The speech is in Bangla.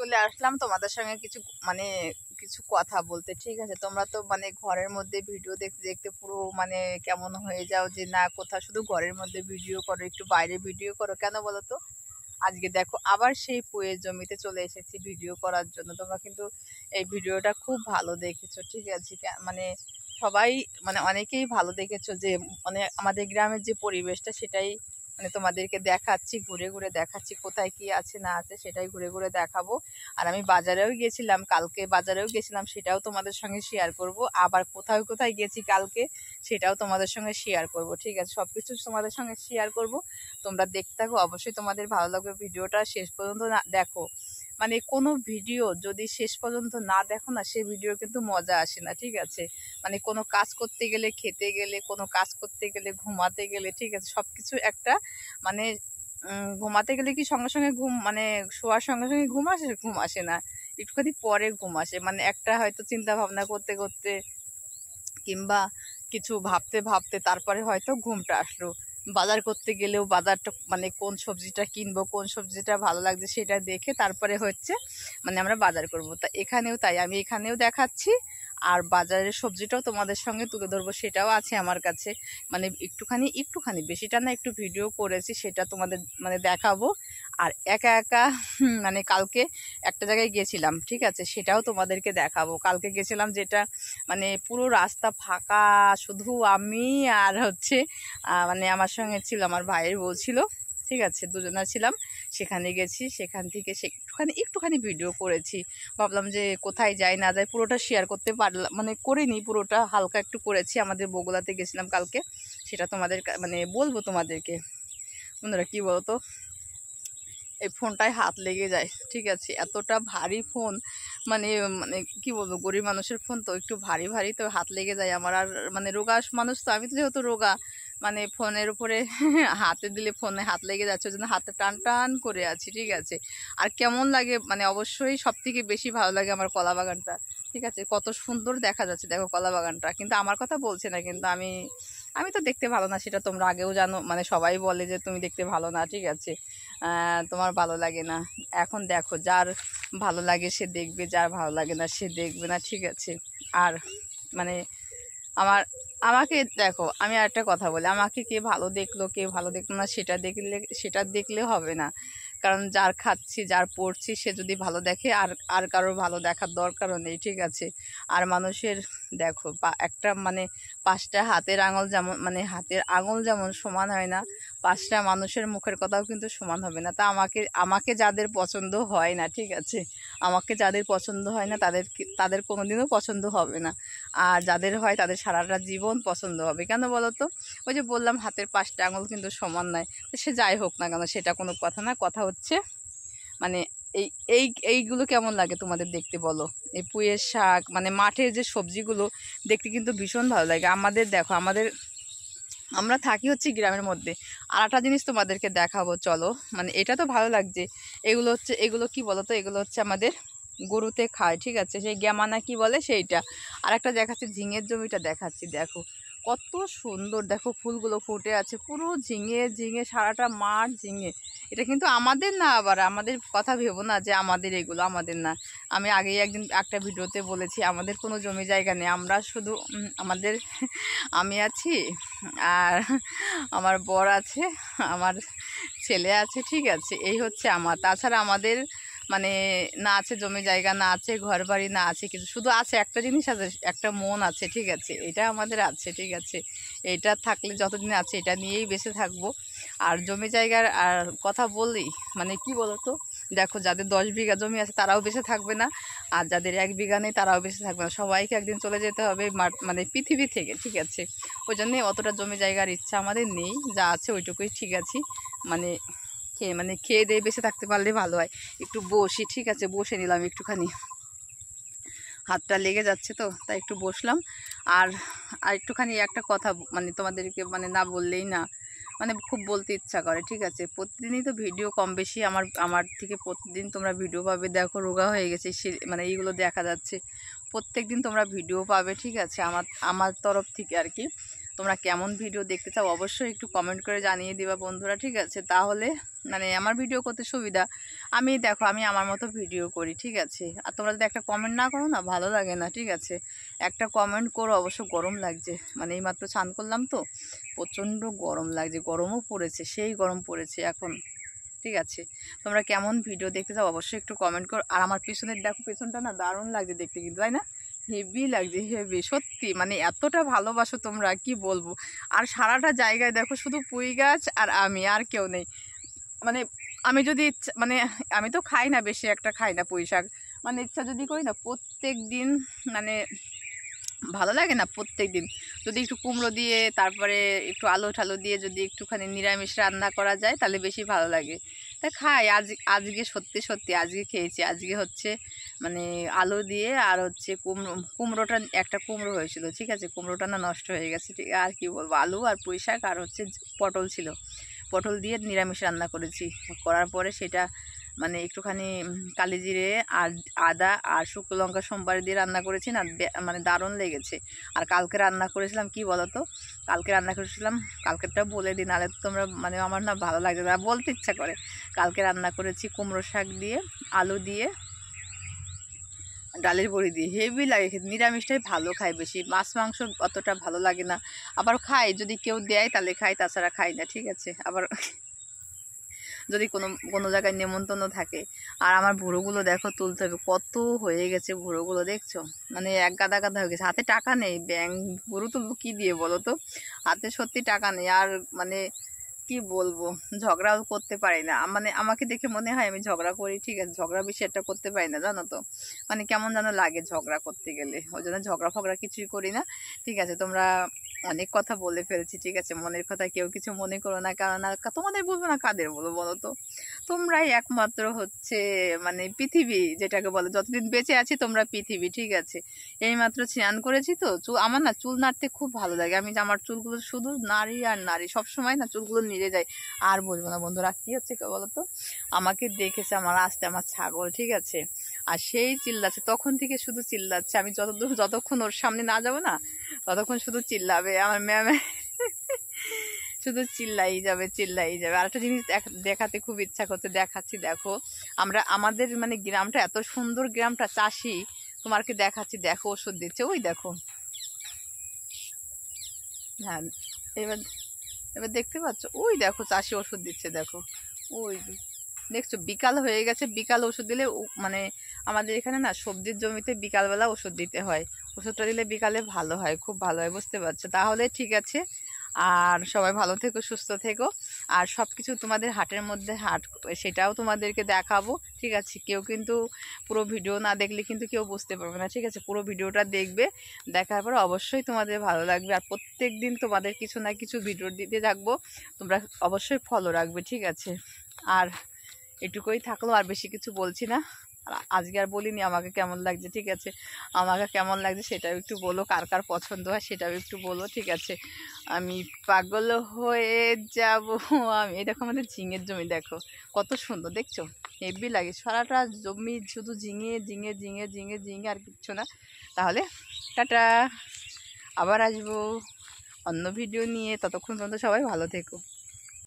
চলে আসলাম তোমাদের সঙ্গে কিছু মানে কিছু কথা বলতে। ঠিক আছে, তোমরা তো মানে ঘরের মধ্যে ভিডিও দেখতে দেখতে পুরো মানে কেমন হয়ে যাও যে না কোথাও শুধু ঘরের মধ্যে ভিডিও করো, একটু বাইরে ভিডিও করো কেন বলো তো। আজকে দেখো আবার সেই পুয়ের জমিতে চলে এসেছি ভিডিও করার জন্য। তোমরা কিন্তু এই ভিডিওটা খুব ভালো দেখেছো, ঠিক আছে। মানে সবাই মানে অনেকেই ভালো দেখেছো যে মানে আমাদের গ্রামের যে পরিবেশটা সেটাই মানে তোমাদেরকে দেখাচ্ছি, ঘুরে ঘুরে দেখাচ্ছি কোথায় কি আছে না আছে সেটাই ঘুরে ঘুরে দেখাবো। আর আমি বাজারেও গেছিলাম, কালকে বাজারেও গেছিলাম, সেটাও তোমাদের সঙ্গে শেয়ার করব। আবার কোথায় কোথায় গেছি কালকে সেটাও তোমাদের সঙ্গে শেয়ার করব। ঠিক আছে, সবকিছু তোমাদের সঙ্গে শেয়ার করব। তোমরা দেখতে থাকো, অবশ্যই তোমাদের ভালো লাগবে। ভিডিওটা শেষ পর্যন্ত না দেখো, মানে কোনো ভিডিও যদি শেষ পর্যন্ত না দেখো না সে ভিডিও কিন্তু মজা আসে না। ঠিক আছে, মানে কোনো কাজ করতে গেলে, খেতে গেলে, কোনো কাজ করতে গেলে, ঘুমাতে গেলে, ঠিক আছে, সবকিছু একটা মানে ঘুমাতে গেলে কি সঙ্গে সঙ্গে ঘুম মানে শোয়ার সঙ্গে সঙ্গে ঘুম আসে? ঘুম আসে না, একটুখানি পরে ঘুম আসে। মানে একটা হয়তো চিন্তা ভাবনা করতে করতে কিংবা কিছু ভাবতে ভাবতে তারপরে হয়তো ঘুমটা আসলো। বাজার করতে গেলেও বাজারটা মানে কোন সবজিটা কিনবো, কোন সবজিটা ভালো লাগছে সেটা দেখে তারপরে হচ্ছে মানে আমরা বাজার করব। তা এখানেও তাই, আমি এখানেও দেখাচ্ছি আর বাজারের সবজিটাও তোমাদের সঙ্গে তুলে ধরবো, সেটাও আছে আমার কাছে। মানে একটুখানি একটুখানি বেশিটা না, একটু ভিডিও করেছি সেটা তোমাদের মানে দেখাবো। আর একা একা মানে কালকে একটা জায়গায় গেছিলাম, ঠিক আছে, সেটাও তোমাদেরকে দেখাবো। কালকে গেছিলাম যেটা মানে পুরো রাস্তা ফাঁকা, শুধু আমি আর হচ্ছে মানে আমার সঙ্গে ছিল আমার ভাইয়ের বউ ছিল, ঠিক আছে, দুজনা ছিলাম। সেখানে গেছি, সেখান থেকে একটুখানি একটুখানি ভিডিও করেছি। ভাবলাম যে কোথায় যাই না যাই পুরোটা শেয়ার করতে পারলাম, মানে করিনি পুরোটা, হালকা একটু করেছি। আমাদের বগুড়াতে গেছিলাম কালকে, সেটা তোমাদের মানে বলবো তোমাদেরকে। বন্ধুরা কি বলতো, এই ফোনটায় হাত লেগে যায়, ঠিক আছে, এতটা ভারী ফোন। মানে মানে কি বলবো, গরিব মানুষের ফোন তো একটু ভারী ভারী, তো হাত লেগে যায় আমার। আর মানে রোগা মানুষ তো আমি, তো যেহেতু রোগা, মানে ফোনের উপরে হাতে দিলে ফোনে হাত লেগে যাচ্ছে, ওই জন্য হাতে টান টান করে আছি, ঠিক আছে। আর কেমন লাগে মানে অবশ্যই সব থেকে বেশি ভালো লাগে আমার কলা বাগানটা, ঠিক আছে, কত সুন্দর দেখা যাচ্ছে দেখো কলা বাগানটা। কিন্তু আমার কথা বলছে না, কিন্তু আমি আমি তো দেখতে ভালো না, সেটা তোমরা আগেও জানো। মানে সবাই বলে যে তুমি দেখতে ভালো না, ঠিক আছে, তোমার ভালো লাগে না। এখন দেখো, যার ভালো লাগে সে দেখবে, যার ভালো লাগে না সে দেখবে না, ঠিক আছে। আর মানে আমার আমাকে দেখো, আমি আর একটা কথা বলি, আমাকে কে ভালো দেখলো কে ভালো দেখলো না সেটা দেখলে হবে না। কারণ যার খাচ্ছি যার পড়ছি সে যদি ভালো দেখে, আর আর কারোর ভালো দেখার দরকারও নেই, ঠিক আছে। আর মানুষের দেখো একটা মানে পাঁচটা হাতের আঙুল যেমন, মানে হাতের আঙুল যেমন সমান হয় না, পাঁচটা মানুষের মুখের কথাও কিন্তু সমান হবে না। তা আমাকে আমাকে যাদের পছন্দ হয় না, ঠিক আছে, আমাকে যাদের পছন্দ হয় না তাদের কোনোদিনও পছন্দ হবে না। আর যাদের হয় তাদের সারাটা জীবন পছন্দ হবে। কেন বলো তো, ওই যে বললাম হাতের পাঁচটা আঙুল কিন্তু সমান নয়। তো সে যাই হোক না কেন, সেটা কোনো কথা না। কথা হচ্ছে মানে এই এই এইগুলো কেমন লাগে তোমাদের দেখতে বলো? এই পুঁইয়ের শাক মানে মাঠের যে সবজিগুলো দেখতে কিন্তু ভীষণ ভালো লাগে আমাদের। দেখো আমরা থাকি হচ্ছে গ্রামের মধ্যে। আর একটা জিনিস তোমাদেরকে দেখাবো চলো, মানে এটা তো ভালো লাগছে। এগুলো কি বলো তো, এগুলো হচ্ছে আমাদের গরুতে খায়, ঠিক আছে, সেই গ্যামানা কি বলে সেইটা। আর একটা দেখাচ্ছি ঝিঙের জমিটা দেখাচ্ছি, দেখো কত সুন্দর, দেখো ফুলগুলো ফুটে আছে, পুরো ঝিঙে ঝিঙে, সারাটা মাঠ ঝিঙে। এটা কিন্তু আমাদের না, আবার আমাদের কথা ভেবো না যে আমাদের, এগুলো আমাদের না। আমি আগেই একদিন একটা ভিডিওতে বলেছি আমাদের কোনো জমি জায়গা নেই, আমরা শুধু আমাদের আমি আছি, আর আমার বর আছে, আমার ছেলে আছে, ঠিক আছে, এই হচ্ছে আমার। তাছাড়া আমাদের মানে না আছে জমি জায়গা, না আছে ঘর বাড়ি, না আছে কিছু, শুধু আছে একটা জিনিস আছে, একটা মন আছে, ঠিক আছে, এটা আমাদের আছে, ঠিক আছে। এটা থাকলে যতদিন আছে এটা নিয়েই বেঁচে থাকবো। আর জমি জায়গার আর কথা বললেই মানে কি বলতো, দেখো যাদের 10 বিঘা জমি আছে তারাও বেঁচে থাকবে না, আর যাদের 1 বিঘা নেই তারাও বেঁচে থাকবে না। সবাইকে একদিন চলে যেতে হবে মানে পৃথিবী থেকে, ঠিক আছে। ওই জন্যে অতটা জমি জায়গার ইচ্ছা আমাদের নেই, যা আছে ওইটুকুই ঠিক আছে। মানে খেয়ে দিয়ে বেঁচে থাকতে পারলে ভালো হয়। একটু বসি, ঠিক আছে, বসে নিলাম একটুখানি, হাতটা লেগে যাচ্ছে তো তাই একটু বসলাম। আর আর একটুখানি একটা কথা মানে তোমাদেরকে মানে না বললেই না, মানে খুব বলতে ইচ্ছা করে, ঠিক আছে। প্রতিদিনই তো ভিডিও কম বেশি আমার আমার থেকে প্রতিদিন তোমরা ভিডিও পাবে। দেখো রোগা হয়ে গেছে সে, মানে এইগুলো দেখা যাচ্ছে, প্রত্যেক দিন তোমরা ভিডিও পাবে, ঠিক আছে, আমার আমার তরফ থেকে আর কি। তোমরা কেমন ভিডিও দেখতে চাও অবশ্যই একটু কমেন্ট করে জানিয়ে দিবা বন্ধুরা, ঠিক আছে, তাহলে মানে আমার ভিডিও করতে সুবিধা। আমি দেখো আমি আমার মতো ভিডিও করি, ঠিক আছে। আর তোমরা যদি একটা কমেন্ট না করো না ভালো লাগে না, ঠিক আছে। একটা কমেন্ট করো। অবশ্য গরম লাগছে, মানে এইমাত্র স্নান করলাম তো, প্রচণ্ড গরম লাগছে, গরমও পড়েছে, সেই গরম পড়েছে এখন, ঠিক আছে। তোমরা কেমন ভিডিও দেখতে চাও অবশ্যই একটু কমেন্ট করো। আর আমার পিছনের দেখো, পেছনটা না দারুণ লাগছে দেখতে কিন্তু, তাই না? হেভি লাগছে, হেভি সত্যি, মানে এতটা ভালোবাসো তোমরা কি বলবো। আর সারাটা জায়গায় দেখো শুধু পুঁই গাছ আর আমি, আর কেউ নেই। মানে আমি যদি মানে আমি তো খাই না, বেশি একটা খাই না পুঁই শাক, মানে ইচ্ছা যদি করি না প্রত্যেক দিন, মানে ভালো লাগে না প্রত্যেক দিন যদি একটু কুমড়ো দিয়ে তারপরে একটু আলু ঠালু দিয়ে যদি একটুখানি নিরামিষ রান্না করা যায় তাহলে বেশি ভালো লাগে। তা খাই, আজকে সত্যি সত্যি আজকে খেয়েছি। আজকে হচ্ছে মানে আলু দিয়ে আর হচ্ছে কুমড়োটা, একটা কুমড়ো হয়েছিল, ঠিক আছে, কুমড়োটা না নষ্ট হয়ে গেছে, ঠিক আর কি বলবো, আলু আর পুঁই শাক আর হচ্ছে পটল ছিল, পটল দিয়ে নিরামিষ রান্না করেছি। করার পরে সেটা মানে একটুখানি কালি জিরে আর আদা আর শুকনো লঙ্কা সোমবারে দিয়ে রান্না করেছি না, মানে দারুণ লেগেছে। আর কালকে রান্না করেছিলাম কি বলো তো, কালকে রান্না করেছিলাম, কালকেরটা বলে দিই, নাহলে তোমরা মানে আমার না ভালো লাগছে না, বলতে ইচ্ছা করে। কালকে রান্না করেছি কুমড়ো শাক দিয়ে, আলু দিয়ে, ডালের বড়ি দিয়ে, হেভি লাগে খেতে। নিরামিষটাই ভালো খাই বেশি, মাছ মাংস অতটা ভালো লাগে না। আবার খাই যদি কেউ দেয় তাহলে খাই, তাছাড়া খাই না, ঠিক আছে। আবার যদি কোনো কোনো জায়গায় নেমন্তন্ন থাকে। আর আমার ভুড়োগুলো দেখো তুলতে হবে, কত হয়ে গেছে ভুড়োগুলো দেখছো, মানে এক গাদা গাদা হয়ে গেছে। হাতে টাকা নেই, ভুড়ো তুলবো কি দিয়ে বলো তো, হাতে সত্যি টাকা নেই। আর মানে কি বলবো, ঝগড়াও করতে পারি না, মানে আমাকে দেখে মনে হয় আমি ঝগড়া করি, ঠিক আছে, ঝগড়া বেশি একটা করতে পারি না জানো তো, মানে কেমন যেন লাগে ঝগড়া করতে গেলে, ওই জন্য ঝগড়া ফগড়া কিছুই করি না, ঠিক আছে। তোমরা অনেক কথা বলে ফেলছি, ঠিক আছে, মনের কথা কেউ কিছু মনে করো না, কারণ আর তোমাদের বলবো না কাদের বলবো বলো তো, তোমরাই একমাত্র হচ্ছে মানে পৃথিবী যেটাকে বলে, যতদিন বেঁচে আছি তোমরা পৃথিবী, ঠিক আছে। এইমাত্র স্নান করেছি তো, আমার না চুল নাড়তে খুব ভালো লাগে, আমি আমার চুলগুলো শুধু নাড়ি আর নাড়ি, সবসময় না চুলগুলো নিড়ে যায়। আর বলবো না বন্ধুরা, কি হচ্ছে বলতো, আমাকে দেখেছে আমার আসতে আমার ছাগল, ঠিক আছে, আর সেই চিল্লাচ্ছে তখন থেকে, শুধু চিল্লাচ্ছে, আমি যতক্ষণ ওর সামনে না যাবো না ততক্ষণ শুধু চিল্লাবে আমার ম্যাম, শুধু চিল্লাই যাবে চিল্লাই যাবে। আর একটা জিনিস দেখাতে খুব ইচ্ছা করছে, দেখাচ্ছি দেখো, আমাদের মানে গ্রামটা এত সুন্দর, গ্রামটা চাষি, তোমাকে দেখাচ্ছি দেখো, ওষুধ দিচ্ছে, ওই দেখো, হ্যাঁ এবার এবার দেখতে পাচ্ছ, ওই দেখো চাষি ওষুধ দিচ্ছে দেখো, ওই দেখছো বিকাল হয়ে গেছে, বিকাল ওষুধ দিলে মানে আমাদের এখানে না সবজির জমিতে বিকালবেলা ওষুধ দিতে হয়, ওষুধটা দিলে বিকালে ভালো হয়, খুব ভালো হয়, বুঝতে পারছো। তাহলে ঠিক আছে, আর সবাই ভালো থেকো, সুস্থ থেকো। আর সব কিছু তোমাদের হাটের মধ্যে সেটাও তোমাদেরকে দেখাবো, ঠিক আছে। কেউ কিন্তু পুরো ভিডিও না দেখলে কিন্তু কেউ বুঝতে পারবে না, ঠিক আছে। পুরো ভিডিওটা দেখবে, দেখার পর অবশ্যই তোমাদের ভালো লাগবে। আর প্রত্যেক দিন তোমাদের কিছু না কিছু ভিডিও দিতে থাকবো, তোমরা অবশ্যই ফলো রাখবে, ঠিক আছে। আর এটুকুই থাকলো, আর বেশি কিছু বলছি না, আজকে আর বলিনি আমাকে কেমন লাগছে, ঠিক আছে। আমাকে কেমন লাগছে সেটাও একটু বলো, কার কার পছন্দ হয় সেটাও একটু বলো, ঠিক আছে। আমি পাগল হয়ে যাব, আমি এই দেখো আমাদের ঝিঙের জমি দেখো কত সুন্দর, দেখছো হেভি লাগে, সারাটা জমি শুধু ঝিঙে ঝিঙে ঝিঙে ঝিঙে ঝিঙে, আর কিচ্ছু না। তাহলে টাটা, আবার আসবো অন্য ভিডিও নিয়ে, ততক্ষণ পর্যন্ত সবাই ভালো থেকো।